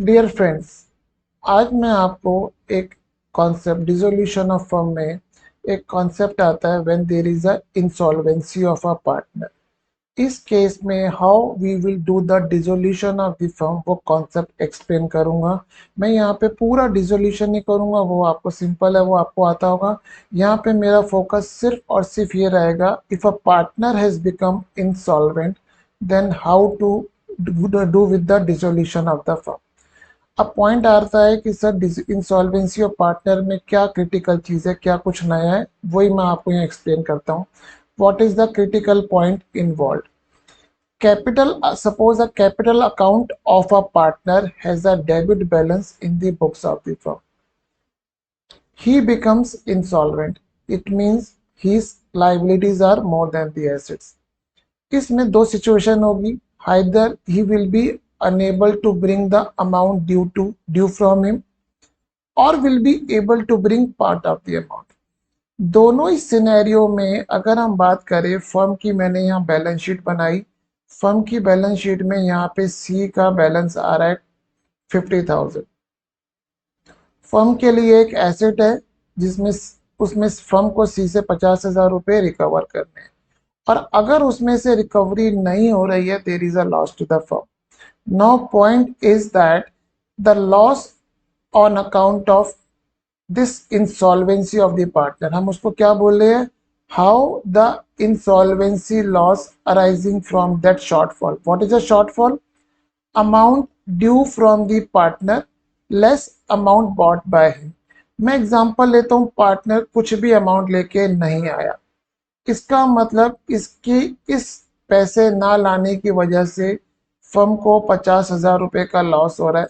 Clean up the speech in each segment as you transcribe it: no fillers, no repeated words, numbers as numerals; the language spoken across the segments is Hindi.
डियर फ्रेंड्स, आज मैं आपको एक कॉन्सेप्ट डिसोल्यूशन ऑफ फर्म में एक कॉन्सेप्ट आता है when there is a insolvency of a partner. इस केस में how we will do the dissolution of the firm वो कॉन्सेप्ट एक्सप्लेन करूंगा। मैं यहाँ पे पूरा डिसोल्यूशन नहीं करूंगा, वो आपको सिंपल है, वो आपको आता होगा। यहाँ पे मेरा फोकस सिर्फ और सिर्फ ये रहेगा, if a partner has become insolvent then how to do with the dissolution of the firm. अब पॉइंट आता है कि सर इंसॉल्वेंसी ऑफ पार्टनर में क्या क्रिटिकल चीज़ है, क्या कुछ नया है, वही मैं आपको यहाँ एक्सप्लेन करता हूँ। What is the critical point involve? Capital, suppose a capital account of a partner has a debit balance in the books of the firm. He becomes insolvent, it means his liabilities are more than the assets. इसमें दो सिचुएशन होगी, either he will be unable to bring the amount due from him or will be able to bring part of the amount। दोनों ही सिनेरियो में अगर हम बात करें फर्म की, मैंने यहाँ बैलेंस शीट बनाई। फर्म की बैलेंस शीट में यहाँ पे सी का बैलेंस आ रहा है 50,000। फर्म के लिए एक एसेट है जिसमें उसमें फर्म को सी से 50,000 रुपये रिकवर करने हैं, और अगर उसमें से रिकवरी नहीं हो रही है, there is a loss to the firm. Now point is that the loss on account of this insolvency of the partner, हम उसको क्या बोल रहे हैं? How the insolvency loss arising from that shortfall. What is a shortfall? Amount due from the partner less amount bought by him। मैं एग्जांपल लेता हूँ, पार्टनर कुछ भी अमाउंट लेके नहीं आया, इसका मतलब इसकी इस पैसे ना लाने की वजह से फर्म को 50,000 रुपए का लॉस हो रहा है।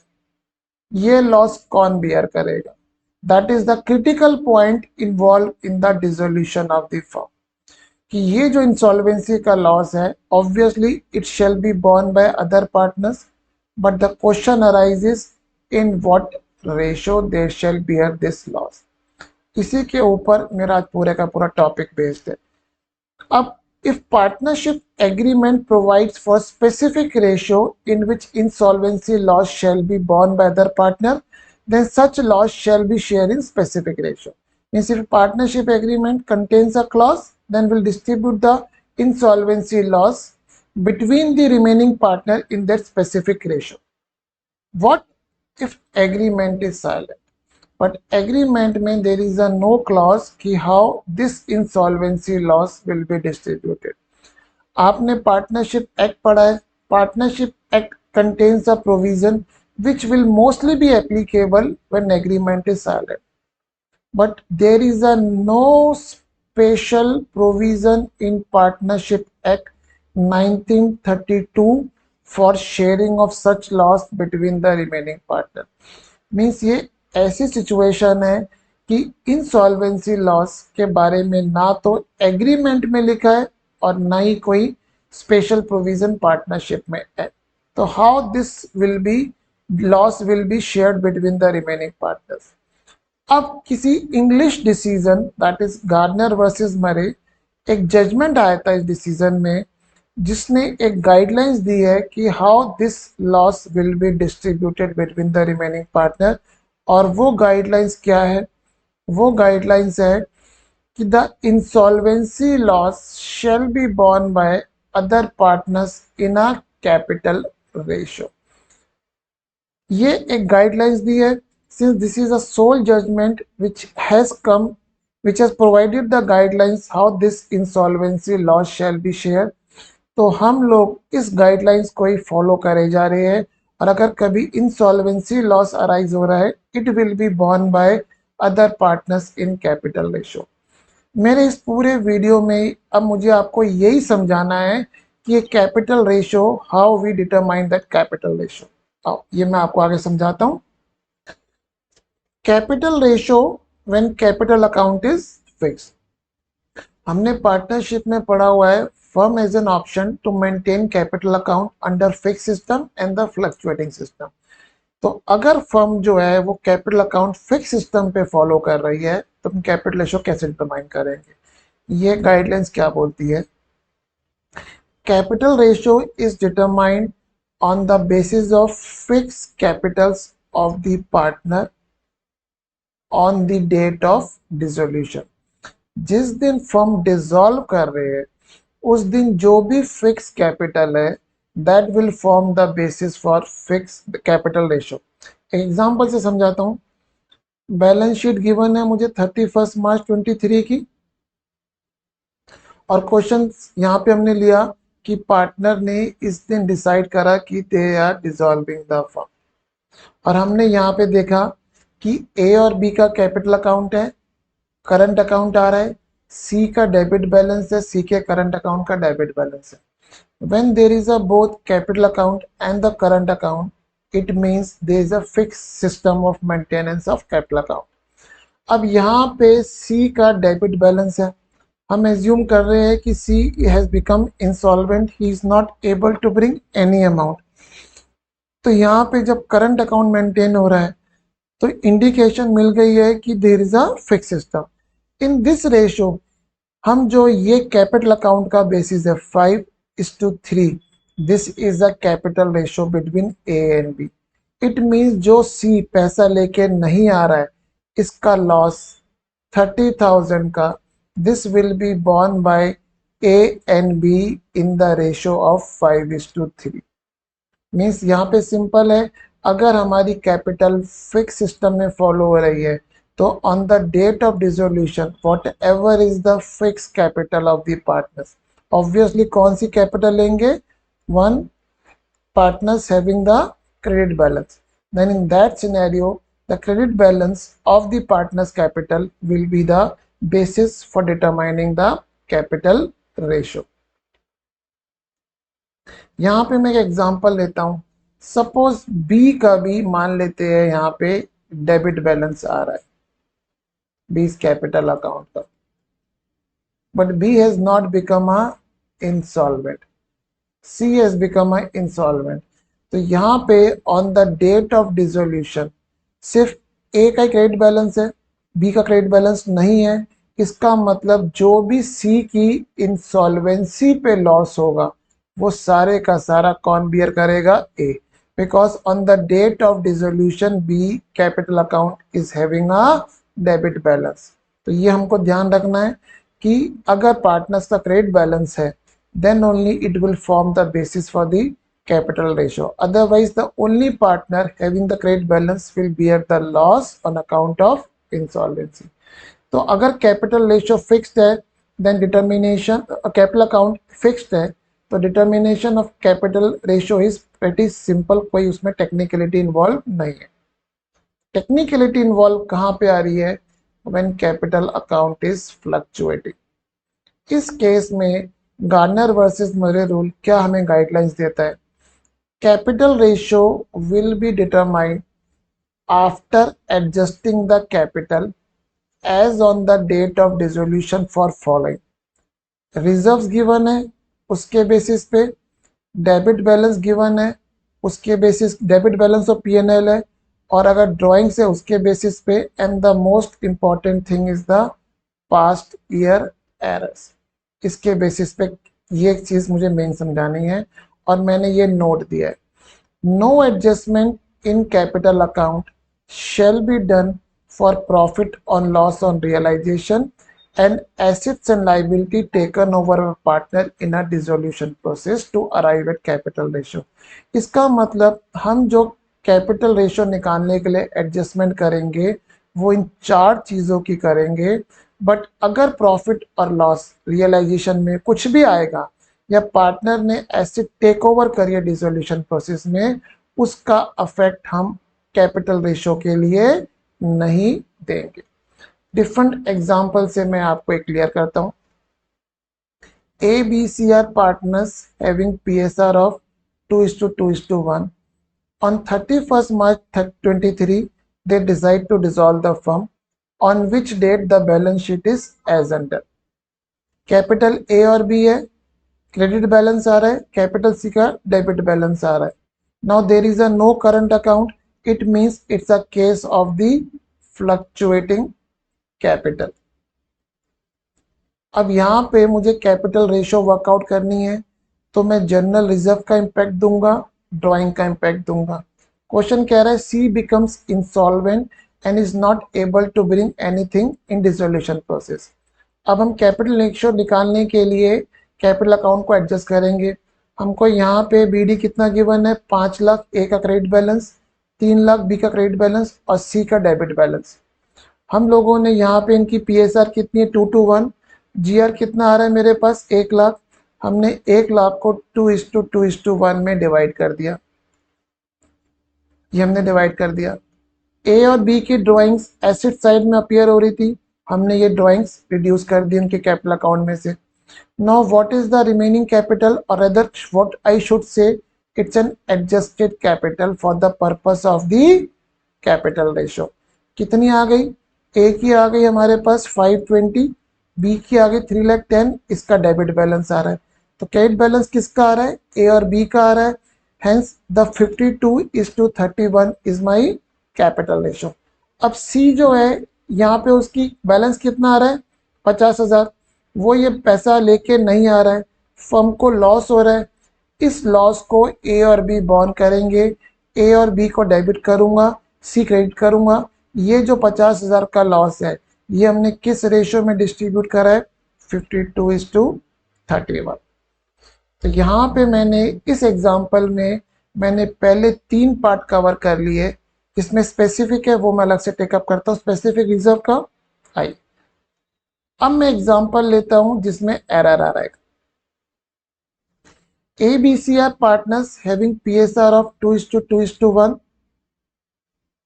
ये लॉस कौन बियर करेगा? That is the critical point involve in the dissolution of the firm. कि ये जो इंसॉल्वेंसी का लॉस है, obviously it shall be borne by other partners, but the question arises in what ratio they shall bear this loss. इसी के ऊपर मेरा आज पूरे का पूरा टॉपिक बेस्ड है। अब if partnership agreement provides for specific ratio in which insolvency loss shall be borne by other partner, then such loss shall be shared in specific ratio। Means if partnership agreement contains a clause, then we'll distribute the insolvency loss between the remaining partner in that specific ratio। What if agreement is silent? But agreement में there is a no clause कि how this insolvency loss will be distributed। आपने पार्टनरशिप एक्ट पढ़ा है। Partnership act contains a provision which will mostly be applicable when agreement is silent, but there is a no special provision in partnership act 1932 for sharing of such loss between the remaining partner। Means ये ऐसी सिचुएशन है कि इंसॉल्वेंसी लॉस के बारे में ना तो एग्रीमेंट में लिखा है और ना ही कोई स्पेशल प्रोविजन पार्टनरशिप में है। तो how this will be, loss will be shared between the remaining partners. अब किसी English decision, that is Garner versus मरे, एक जजमेंट आया था इस डिसीजन में जिसने एक गाइडलाइंस दी है कि how this loss will be distributed between the remaining partner. और वो गाइडलाइंस क्या है? वो गाइडलाइंस है कि the insolvency loss shall be borne by other partners in a capital ratio. ये एक गाइडलाइंस दी है। Since this is a sole judgement which has provided the guidelines how this insolvency loss shall be shared, तो हम लोग इस गाइडलाइंस को ही फॉलो करे जा रहे हैं। और अगर कभी इंसॉल्वेंसी लॉस अराइज हो रहा है, it will be borne by other partners in capital ratio. मेरे इस पूरे वीडियो में अब मुझे आपको यही समझाना है कि ये capital ratio, how we determine that capital ratio. ये मैं आपको आगे समझाता हूँ। Capital ratio when capital account is fix. हमने पार्टनरशिप में पढ़ा हुआ है, firm has an option to maintain capital account under fix system and the fluctuating system. तो अगर फर्म जो है वो कैपिटल अकाउंट फिक्स सिस्टम पे फॉलो कर रही है, तो हम कैपिटल रेशियो कैसे डिटरमाइन करेंगे? ये गाइडलाइंस क्या बोलती है? Capital ratio is determined on the basis of fixed capitals of the partner on the date of dissolution. जिस दिन फर्म डिसॉल्व कर रहे हैं उस दिन जो भी फिक्स कैपिटल है that will form the basis for fix capital ratio. Example से समझाता हूँ। बैलेंस शीट गिवन है मुझे 31 मार्च 23 की, और क्वेश्चन यहाँ पे हमने लिया कि पार्टनर ने इस दिन डिसाइड करा कि they are dissolving the firm, और हमने यहाँ पे देखा कि ए और बी का कैपिटल अकाउंट है, करंट अकाउंट आ रहा है, सी का डेबिट बैलेंस है, सी के करंट अकाउंट का डेबिट बैलेंस है। When there is a both capital account and the current account, it means there is a fix system of maintenance of capital account. अब यहाँ पे सी का डेबिट बैलेंस है, हम एज्यूम कर रहे हैं कि C has become insolvent, he is not able to bring any amount. तो यहाँ पे जब करंट अकाउंट मेंटेन हो रहा है तो इंडिकेशन मिल गई है कि there is a fix system. In this ratio हम जो ये कैपिटल अकाउंट का बेसिस है 5:3, this is a capital ratio between A and B. It means जो सी पैसा लेके नहीं आ रहा है इसका लॉस 30,000 का, this will be borne by A and B in the ratio of 5:3। Means यहाँ पे सिंपल है, अगर हमारी कैपिटल फिक्स सिस्टम में फॉलो हो रही है तो on the date of dissolution whatever is the fix capital of the partners, obviously कौन सी कैपिटल लेंगे, one partners having the credit balance, then in that scenario the credit balance of the partner's capital will be the basis for determining the capital ratio। यहाँ पे मैं एक एग्जांपल लेता हूँ। सपोज बी का भी मान लेते हैं यहाँ पे डेबिट बैलेंस आ रहा है, बी इज कैपिटल अकाउंट का, but B has not become a insolvent, C has become a insolvent. तो यहाँ पे on the date of dissolution सिर्फ ए का क्रेडिट बैलेंस है, बी का क्रेडिट बैलेंस नहीं है। इसका मतलब जो भी सी की इंसॉल्वेंसी पे लॉस होगा वो सारे का सारा कौन बियर करेगा, A, because on the date of dissolution B capital account is having a debit balance. तो ये हमको ध्यान रखना है कि अगर पार्टनर्स का क्रेडिट बैलेंस है then only it will form the basis for the capital ratio, otherwise the only partner having the credit balance will bear the loss on account of insolvency। तो अगर कैपिटल रेशियो फिक्स्ड है then determination, capital account fixed है तो determination of capital ratio is pretty simple, कोई उसमें टेक्निकलिटी इन्वॉल्व नहीं है। टेक्निकलिटी इन्वॉल्व कहाँ पे आ रही है, when capital account is fluctuating. इस केस में गार्नर वर्सेस मरे रूल क्या हमें गाइडलाइंस देता है, capital ratio will be determined after adjusting the capital as on the date of dissolution for following. Reserves given है उसके बेसिस पे, डेबिट बैलेंस गिवन है उसके basis, debit balance of PNL है, और अगर ड्राइंग्स है उसके बेसिस पे, and the most important thing is the past year errors. इसके बेसिस पे ये एक चीज मुझे मेन समझानी है और मैंने ये नोट दिया है। No adjustment in capital account shall be done for profit on loss on realisation and assets and liability taken over a partner in a dissolution process to arrive at capital ratio. इसका मतलब हम जो कैपिटल रेशियो निकालने के लिए एडजस्टमेंट करेंगे वो इन चार चीजों की करेंगे, बट अगर प्रॉफिट और लॉस रियलाइजेशन में कुछ भी आएगा या पार्टनर ने एसेट टेक ओवर करिए डिसोल्यूशन प्रोसेस में, उसका अफेक्ट हम कैपिटल रेशियो के लिए नहीं देंगे। डिफरेंट एग्जांपल से मैं आपको एक क्लियर करता हूं। A B C are partners having PSR of 2:2:1। On 31st March 23, they decide to dissolve the firm, on which date the balance sheet is as under। Capital A और बी है, क्रेडिट बैलेंस आ रहा है, कैपिटल सी का डेबिट बैलेंस आ रहा है। Now there is a no current account, it means it's a case of the fluctuating capital. अब यहाँ पे मुझे कैपिटल रेशियो वर्कआउट करनी है तो मैं जनरल रिजर्व का इम्पैक्ट दूंगा ड्राइंग का इम्पैक्ट दूंगा। क्वेश्चन कह रहा है C becomes insolvent and is not able to bring anything in dissolution process. अब हम कैपिटल रेशियो निकालने के लिए कैपिटल अकाउंट को एडजस्ट करेंगे। हमको यहाँ पे बीडी कितना गिवन है, 5 लाख ए का क्रेडिट बैलेंस, 3 लाख बी का क्रेडिट बैलेंस और सी का डेबिट बैलेंस। हम लोगों ने यहाँ पे इनकी पीएसआर कितनी है, 2:1। जीआर कितना आ रहा है मेरे पास, 1 लाख। हमने 1 लाख को 2:2:1 में डिवाइड कर दिया। ये हमने डिवाइड कर दिया। ए और बी की ड्राइंग्स एसेट साइड में अपीयर हो रही थी, हमने ये ड्राइंग्स रिड्यूस कर दी उनके कैपिटल अकाउंट में से। Now what is the remaining capital, और other what I should say, it's an adjusted capital for the purpose of the capital ratio. कितनी आ गई, ए की आ गई हमारे पास 520, बी की आ गई 310, इसका डेबिट बैलेंस आ रहा है। तो क्रेडिट बैलेंस किसका आ रहा है, ए और बी का आ रहा है। Hence the 52:31 is my capital ratio. अब सी जो है यहाँ पे उसकी बैलेंस कितना आ रहा है, 50,000। वो ये पैसा लेके नहीं आ रहा है, फर्म को लॉस हो रहा है। इस लॉस को ए और बी बॉन्ड करेंगे, ए और बी को डेबिट करूंगा, सी क्रेडिट करूंगा। ये जो 50,000 का लॉस है ये हमने किस रेशियो में डिस्ट्रीब्यूट करा है, 52:31। तो यहाँ पे मैंने इस एग्जाम्पल में मैंने पहले 3 पार्ट कवर कर लिए। इसमें स्पेसिफिक है वो मैं अलग से टेकअप करता हूँ, स्पेसिफिक रिजर्व का। आई अब मैं एग्जाम्पल लेता हूँ जिसमें एरर आ रहा है। ABC are partners having PSR of 2:2:1.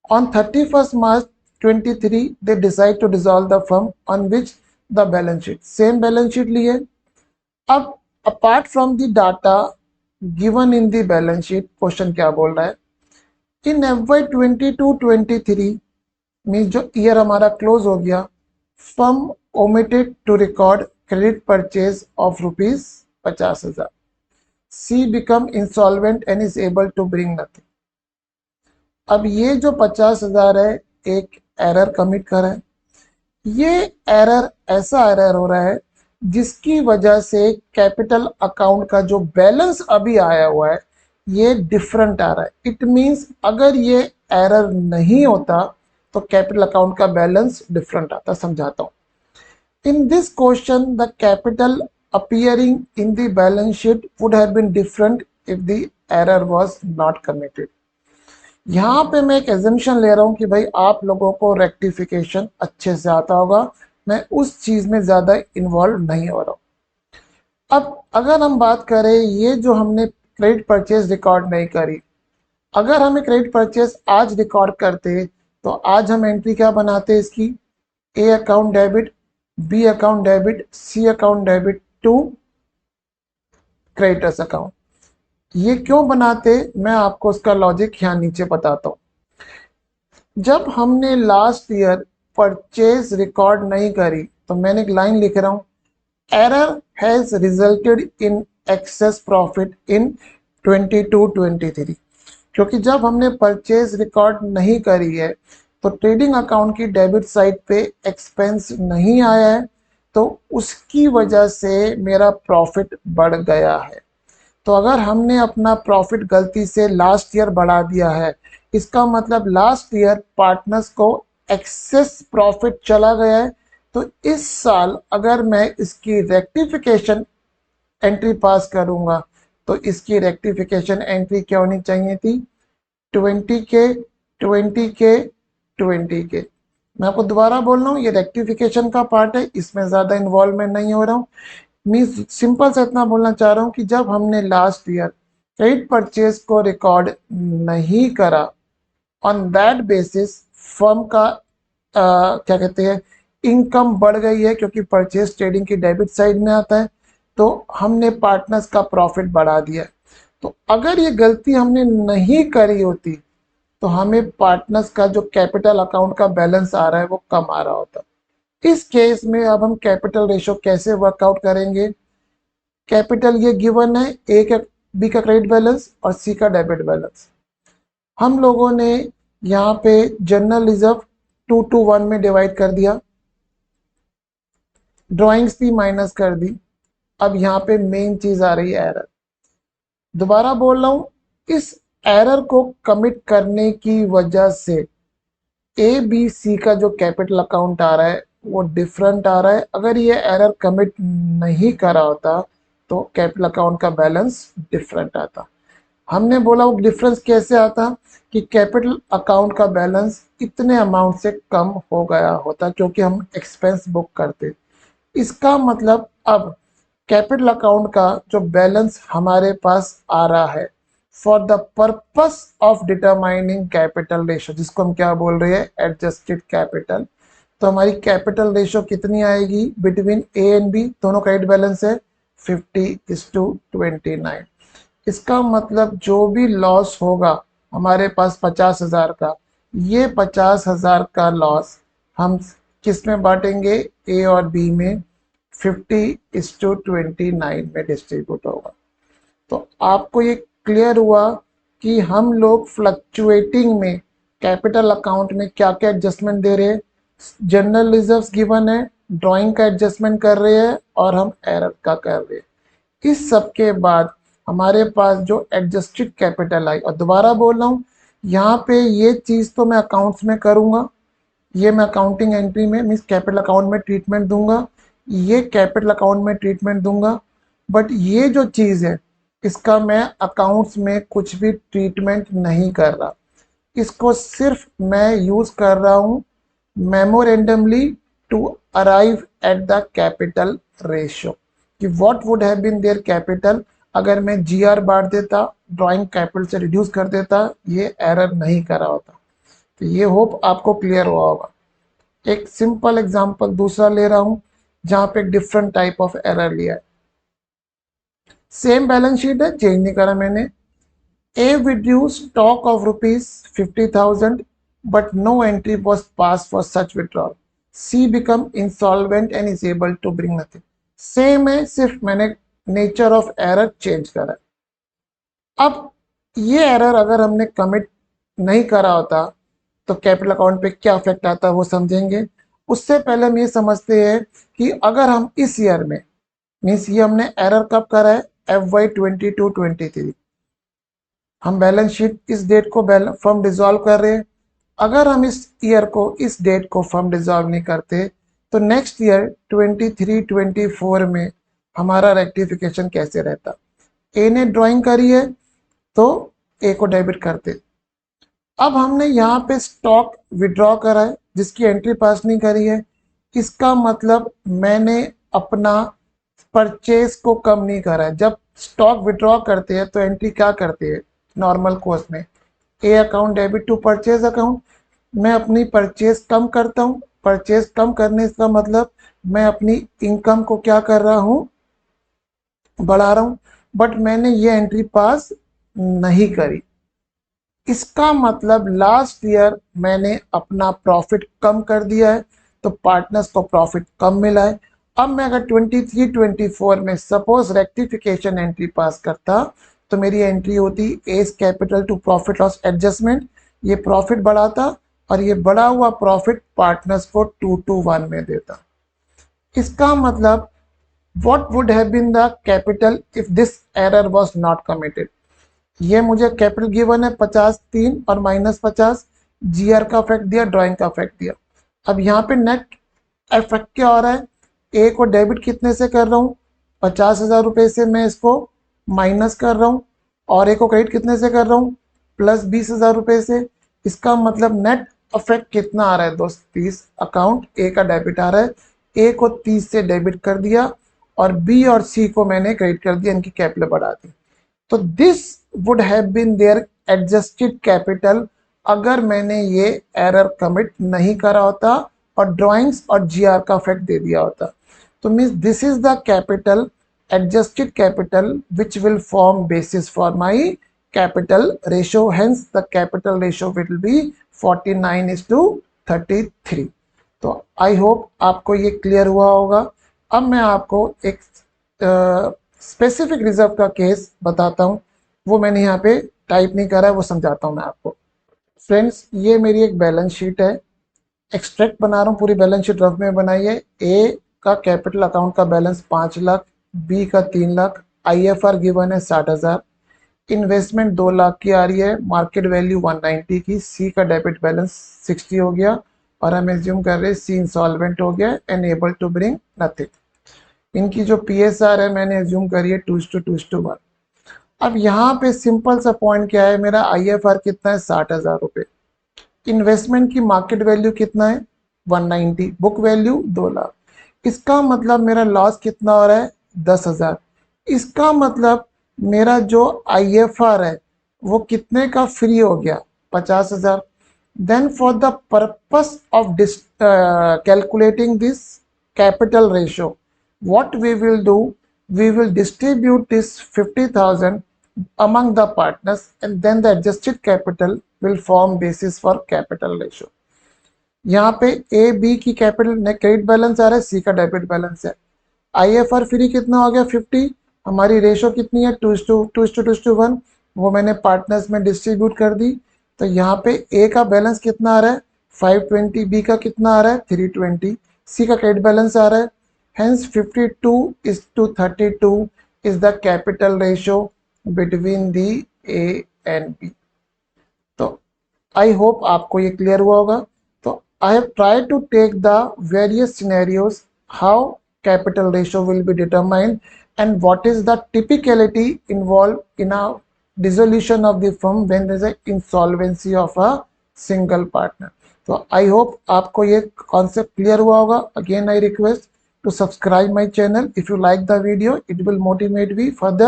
On 31st March 23, they decide to dissolve the firm on which the balance sheet, same balance sheet लिए। अब apart from the data given in the balance sheet, question क्या बोल रहा है, इन FY 22-23 में जो ईयर हमारा क्लोज हो गया, firm omitted to record credit purchase of ₹50,000. C become insolvent and is able to bring nothing. अब ये जो 50,000 है एक एरर कमिट कर है। ये एरर ऐसा एरर हो रहा है जिसकी वजह से कैपिटल अकाउंट का जो बैलेंस अभी आया हुआ है ये डिफरेंट आ रहा है। इट मींस अगर ये एरर नहीं होता तो कैपिटल अकाउंट का बैलेंस डिफरेंट आता। समझाता हूँ। In this question, the capital appearing in the balance sheet would have been different if the error was not committed. यहाँ पे मैं एक एजम्पशन ले रहा हूँ कि भाई आप लोगों को रेक्टिफिकेशन अच्छे से आता होगा, मैं उस चीज में ज्यादा इन्वॉल्व नहीं हो रहा हूँ। अब अगर हम बात करें ये जो हमने क्रेडिट परचेज रिकॉर्ड नहीं करी, अगर हमें क्रेडिट परचेज आज रिकॉर्ड करते तो आज हम एंट्री क्या बनाते इसकी, A account debit, B account debit, C account debit to creditors account. ये क्यों बनाते, मैं आपको उसका लॉजिक यहाँ नीचे बताता हूँ। जब हमने लास्ट ईयर परचेज रिकॉर्ड नहीं करी तो मैंने एक लाइन लिख रहा हूँ, error has resulted in excess profit in 22-23। क्योंकि जब हमने परचेज रिकॉर्ड नहीं करी है तो ट्रेडिंग अकाउंट की डेबिट साइड पे एक्सपेंस नहीं आया है, तो उसकी वजह से मेरा प्रॉफिट बढ़ गया है। तो अगर हमने अपना प्रॉफिट गलती से लास्ट ईयर बढ़ा दिया है, इसका मतलब लास्ट ईयर पार्टनर्स को एक्सेस प्रॉफिट चला गया है। तो इस साल अगर मैं इसकी रेक्टिफिकेशन एंट्री पास करूंगा तो इसकी रेक्टिफिकेशन एंट्री क्या होनी चाहिए थी, 20K 20K 20K। मैं आपको दोबारा बोल रहा हूँ ये रेक्टिफिकेशन का पार्ट है, इसमें ज्यादा इन्वॉल्व मैं नहीं हो रहा हूँ। मीन्स सिंपल से इतना बोलना चाह रहा हूँ कि जब हमने लास्ट ईयर क्रेडिट परचेज को रिकॉर्ड नहीं करा, ऑन दैट बेसिस फर्म का क्या कहते हैं इनकम बढ़ गई है, क्योंकि परचेज ट्रेडिंग की डेबिट साइड में आता है, तो हमने पार्टनर्स का प्रॉफिट बढ़ा दिया। तो अगर ये गलती हमने नहीं करी होती तो हमें पार्टनर्स का जो कैपिटल अकाउंट का बैलेंस आ रहा है वो कम आ रहा होता। इस केस में अब हम कैपिटल रेशियो कैसे वर्कआउट करेंगे, कैपिटल ये गिवन है, ए का बी का क्रेडिट बैलेंस और सी का डेबिट बैलेंस। हम लोगों ने यहाँ पे जनरल रिजर्व 2:1 में डिवाइड कर दिया, ड्राइंग्स भी माइनस कर दी। अब यहाँ पे मेन चीज आ रही है एरर। दोबारा बोल रहा हूँ, इस एरर को कमिट करने की वजह से ए बी सी का जो कैपिटल अकाउंट आ रहा है वो डिफरेंट आ रहा है। अगर ये एरर कमिट नहीं करा होता तो कैपिटल अकाउंट का बैलेंस डिफरेंट आता। हमने बोला वो डिफरेंस कैसे आता कि कैपिटल अकाउंट का बैलेंस इतने अमाउंट से कम हो गया होता क्योंकि हम एक्सपेंस बुक करते। इसका मतलब अब कैपिटल अकाउंट का जो बैलेंस हमारे पास आ रहा है for the purpose of determining capital ratio, जिसको हम क्या बोल रहे हैं, एडजस्टेड कैपिटल। तो हमारी कैपिटल रेशियो कितनी आएगी बिटवीन ए एंड बी, दोनों का एड बैलेंस है 50:29। इसका मतलब जो भी लॉस होगा हमारे पास 50,000 का, ये 50,000 का लॉस हम किस में बांटेंगे, ए और बी में 50:29 में डिस्ट्रीब्यूट होगा। तो आपको ये क्लियर हुआ कि हम लोग फ्लक्चुएटिंग में कैपिटल अकाउंट में क्या क्या एडजस्टमेंट दे रहे हैं। जनरल रिजर्व्स गिवन है, ड्राइंग का एडजस्टमेंट कर रहे हैं और हम एरर का कर रहे हैं। इस सब के बाद हमारे पास जो एडजस्टेड कैपिटल आई, और दोबारा बोल रहा हूँ यहाँ पे ये चीज़ तो मैं अकाउंट्स में करूँगा, ये मैं अकाउंटिंग एंट्री में मीन्स कैपिटल अकाउंट में ट्रीटमेंट दूंगा, ये कैपिटल अकाउंट में ट्रीटमेंट दूंगा। बट ये जो चीज़ है इसका मैं अकाउंट्स में कुछ भी ट्रीटमेंट नहीं कर रहा, इसको सिर्फ मैं यूज़ कर रहा हूँ memorandumly to arrive at the capital ratio कि what would have been their capital अगर मैं जीआर बांट देता, ड्राइंग कैपिटल से रिड्यूस कर देता, ये एरर नहीं करा होता। तो ये होप आपको क्लियर हुआ होगा। एक सिंपल एग्जांपल दूसरा ले रहा हूं जहां पे एक डिफरेंट टाइप ऑफ एरर लिया है। सेम बैलेंस शीट है, चेंज नहीं करा मैंने। ए reduced stock of rupees 50,000 but no entry was passed for such withdrawal. C become insolvent and is able to bring nothing. Same है, सिर्फ मैंने नेचर ऑफ एरर चेंज करा है। अब ये एरर अगर हमने कमिट नहीं करा होता तो कैपिटल अकाउंट पे क्या इफेक्ट आता है वो समझेंगे। उससे पहले हम ये समझते हैं कि अगर हम इस ईयर में मीन्स ये हमने एरर कब करा है, FY22-23, हम बैलेंस शीट इस डेट को फर्म डिजॉल्व कर रहे हैं। अगर हम इस ईयर को इस डेट को फर्म डिजॉल्व नहीं करते तो नेक्स्ट ईयर 23-24 में हमारा रेक्टिफिकेशन कैसे रहता। ए ने ड्राइंग करी है तो ए को डेबिट करते। अब हमने यहाँ पे स्टॉक विड्रॉ करा है जिसकी एंट्री पास नहीं करी है, इसका मतलब मैंने अपना परचेज को कम नहीं करा है। जब स्टॉक विड्रॉ करते हैं तो एंट्री क्या करते हैं नॉर्मल कोर्स में, A account debit to purchase account. मैं अपनी परचेज कम करता हूँ, परचेज कम करने का मतलब मैं अपनी इनकम को क्या कर रहा हूँ, बढ़ा रहा हूँ। बट मैंने ये एंट्री पास नहीं करी, इसका मतलब लास्ट ईयर मैंने अपना प्रॉफिट कम कर दिया है तो पार्टनर्स को प्रॉफिट कम मिला है। अब मैं अगर 23-24 में सपोज रेक्टिफिकेशन एंट्री पास करता तो मेरी एंट्री होती as capital to profit loss adjustment, ये प्रॉफिट बढ़ाता और ये बढ़ा हुआ प्रॉफिट पार्टनर्स को 2:1 में देता। इसका मतलब what would have been the capital if this error was not committed. ये मुझे कैपिटल गिवन है 50 और -50, जीआर का इफेक्ट दिया, ड्राइंग का इफेक्ट दिया। अब यहाँ पे नेट इफेक्ट क्या हो रहा है, ए को डेबिट कितने से कर रहा हूँ, 50,000 रुपये से मैं इसको माइनस कर रहा हूँ, और ए को क्रेडिट कितने से कर रहा हूँ, +20,000 रुपये से। इसका मतलब नेट इफेक्ट कितना आ रहा है दोस्त, 30। अकाउंट ए का डेबिट आ रहा है, ए को 30 से डेबिट कर दिया और बी और सी को मैंने क्रेडिट कर दिया, इनकी कैपिटल बढ़ा दी। तो this would have been there adjusted capital अगर मैंने ये एरर कमिट नहीं करा होता और ड्राइंग्स और जीआर का इफेक्ट दे दिया होता। तो means this is the capital, adjusted capital which will form basis for my capital ratio, hence the capital ratio will be 49:33। तो आई होप आपको ये क्लियर हुआ होगा। अब मैं आपको एक स्पेसिफिक रिजर्व का केस बताता हूँ, वो मैंने यहाँ पे टाइप नहीं करा है, वो समझाता हूँ मैं आपको। फ्रेंड्स ये मेरी एक बैलेंस शीट है, एक्सट्रैक्ट बना रहा हूँ, पूरी बैलेंस शीट रफ में बनाई है। ए का कैपिटल अकाउंट का बैलेंस 5 लाख, बी का 3 लाख, IFR गिवन है 60,000, इन्वेस्टमेंट 2 लाख की आ रही है, मार्केट वैल्यू 190 की, सी का डेबिट बैलेंस 60 हो गया और हम एज्यूम कर रहे हैं सी इंसॉल्वेंट हो गया and able to bring nothing. इनकी जो पीएसआर है मैंने एज्यूम करी है 2:1। अब यहाँ पे सिंपल सा पॉइंट क्या है, मेरा आईएफआर कितना है 60,000 रुपये, इन्वेस्टमेंट की मार्केट वैल्यू कितना है 190, बुक वैल्यू 2 लाख। इसका मतलब मेरा लॉस कितना हो रहा है 10,000। इसका मतलब मेरा जो आईएफआर है वो कितने का फ्री हो गया 50,000। Then for the purpose of calculating this capital ratio, what we will do, we will distribute this 50,000 among the partners and then the adjusted capital will form basis for capital ratio. यहाँ पे ए बी की कैपिटल क्रेडिट बैलेंस आ रहा है, सी का डेबिट बैलेंस है, आईएफआर फ्री कितना हो गया 50, हमारी रेशो कितनी है 2:1, वो मैंने पार्टनर्स में डिस्ट्रीब्यूट कर दी। तो यहाँ पे ए का बैलेंस कितना आ रहा है 520, बी का कितना आ रहा है 320, सी का क्रेडिट बैलेंस आ रहा है, hence 52:32 is the capital ratio between the A and B। तो आई होप आपको ये क्लियर हुआ होगा। तो I have try to take the various scenarios how capital ratio will be determined and what is the typicality involved in a dissolution of the firm when there is a insolvency of a single partner। तो आई होप आपको ये कॉन्सेप्ट क्लियर हुआ होगा। Again I request to subscribe my channel. If you like the video, it will motivate me further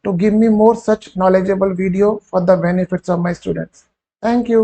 to give me more such knowledgeable video for the benefits of my students. Thank you.